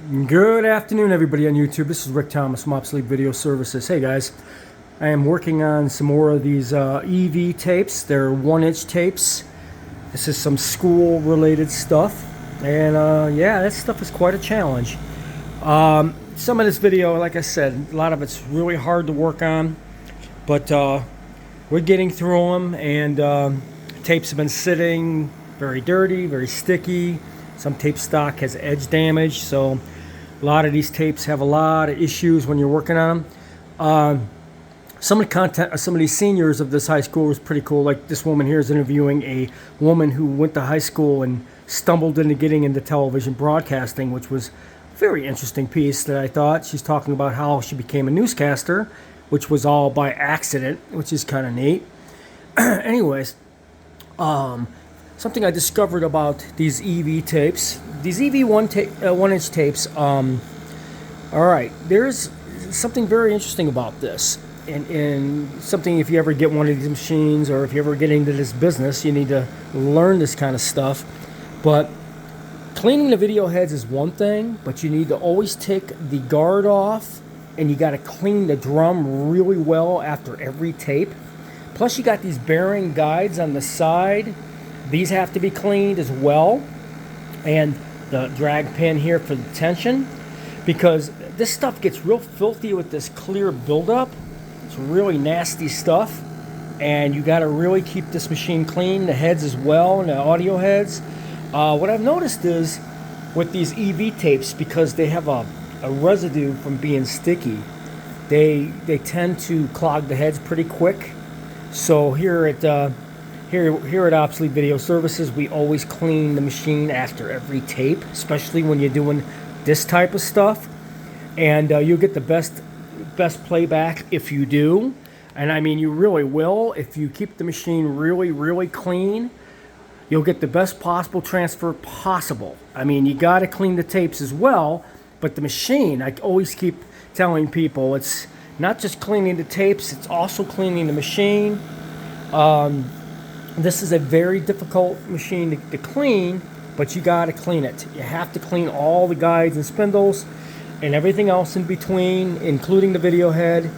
Good afternoon, everybody on YouTube. This is Rick Thomas from Obsolete Video Services. Hey guys, I am working on some more of these EV tapes. They're 1-inch tapes. This is some school-related stuff, and yeah, that stuff is quite a challenge. Some of this video, like I said, a lot of it's really hard to work on, but we're getting through them, and tapes have been sitting very dirty, very sticky. Some tape stock has edge damage, so a lot of these tapes have a lot of issues when you're working on them. Some of the content, some of these seniors of this high school was pretty cool. Like this woman here is interviewing a woman who went to high school and stumbled into getting into television broadcasting, which was a very interesting piece that I thought. She's talking about how she became a newscaster, which was all by accident, which is kind of neat. Anyways, something I discovered about these EV tapes, these EV-1-inch tapes, all right, there's something very interesting about this. And something, if you ever get one of these machines or if you ever get into this business, you need to learn this kind of stuff. But cleaning the video heads is one thing, but you need to always take the guard off, and you got to clean the drum really well after every tape. Plus you got these bearing guides on the side. These have to be cleaned as well, and the drag pin here for the tension, because this stuff gets real filthy with this clear buildup. It's really nasty stuff, and you got to really keep this machine clean, the heads as well, and the audio heads. What I've noticed is with these EV tapes, because they have a residue from being sticky, they tend to clog the heads pretty quick. So here at Obsolete Video Services, we always clean the machine after every tape, especially when you're doing this type of stuff. And you'll get the best playback if you do. And I mean, you really will. If you keep the machine really, really clean, you'll get the best possible transfer possible. I mean, you got to clean the tapes as well, but the machine, I always keep telling people, it's not just cleaning the tapes, it's also cleaning the machine. This is a very difficult machine to clean, but you got to clean it. You have to clean all the guides and spindles and everything else in between, including the video head,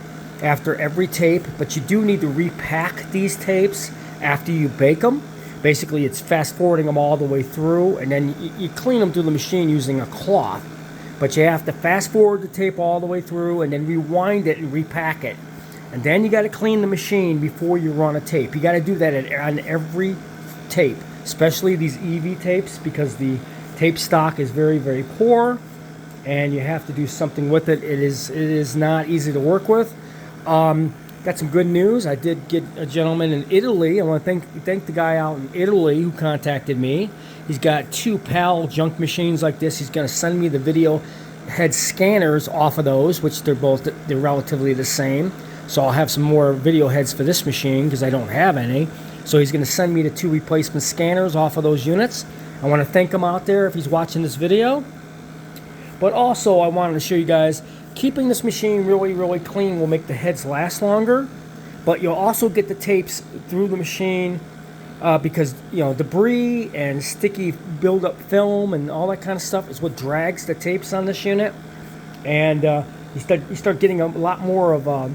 after every tape. But you do need to repack these tapes after you bake them. Basically, it's fast forwarding them all the way through, and then you clean them through the machine using a cloth. But you have to fast forward the tape all the way through and then rewind it and repack it. And then you got to clean the machine before you run a tape. You got to do that on every tape, especially these EV tapes, because the tape stock is very, very poor, and you have to do something with it. It is not easy to work with. Got some good news. I did get a gentleman in Italy. I want to thank the guy out in Italy who contacted me. He's got 2 PAL junk machines like this. He's going to send me the video head scanners off of those, which they're relatively the same. So I'll have some more video heads for this machine because I don't have any. So he's going to send me the 2 replacement scanners off of those units. I want to thank him out there if he's watching this video. But also I wanted to show you guys, keeping this machine really, really clean will make the heads last longer. But you'll also get the tapes through the machine because, you know, debris and sticky buildup film and all that kind of stuff is what drags the tapes on this unit. And you start getting a lot more of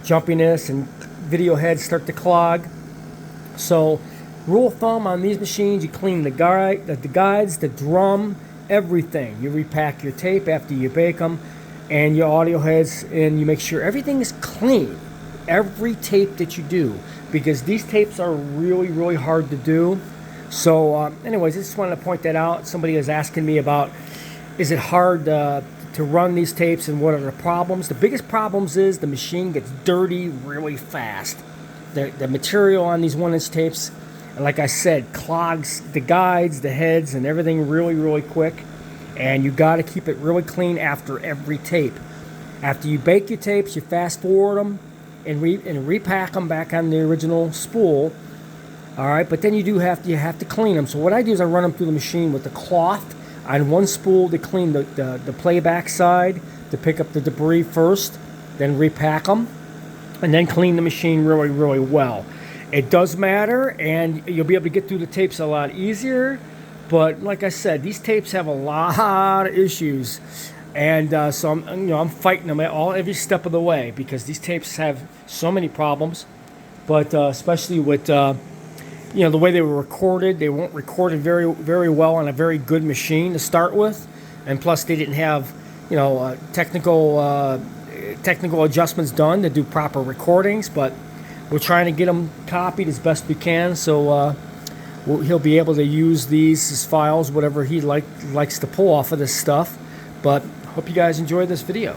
jumpiness, and video heads start to clog. So rule of thumb on these machines, you clean the guides, the drum, everything. You repack your tape after you bake them, and your audio heads, and you make sure everything is clean, every tape that you do, because these tapes are really, really hard to do. So anyways, I just wanted to point that out. Somebody was asking me about, is it hard to run these tapes and what are the problems? The biggest problems is the machine gets dirty really fast. The material on these 1-inch tapes, like I said, clogs the guides, the heads, and everything really, really quick. And you got to keep it really clean after every tape. After you bake your tapes, you fast forward them and repack them back on the original spool. All right, but then you have to clean them. So what I do is I run them through the machine with the cloth on one spool to clean the playback side, to pick up the debris first, then repack them, and then clean the machine really, really well. It does matter, and you'll be able to get through the tapes a lot easier But like I said, these tapes have a lot of issues, and so I'm fighting them every step of the way because these tapes have so many problems. But especially with the way they were recorded, they weren't recorded very well on a very good machine to start with, and plus they didn't have technical adjustments done to do proper recordings. But we're trying to get them copied as best we can, so he'll be able to use these as files, whatever he likes to pull off of this stuff. But hope you guys enjoyed this video.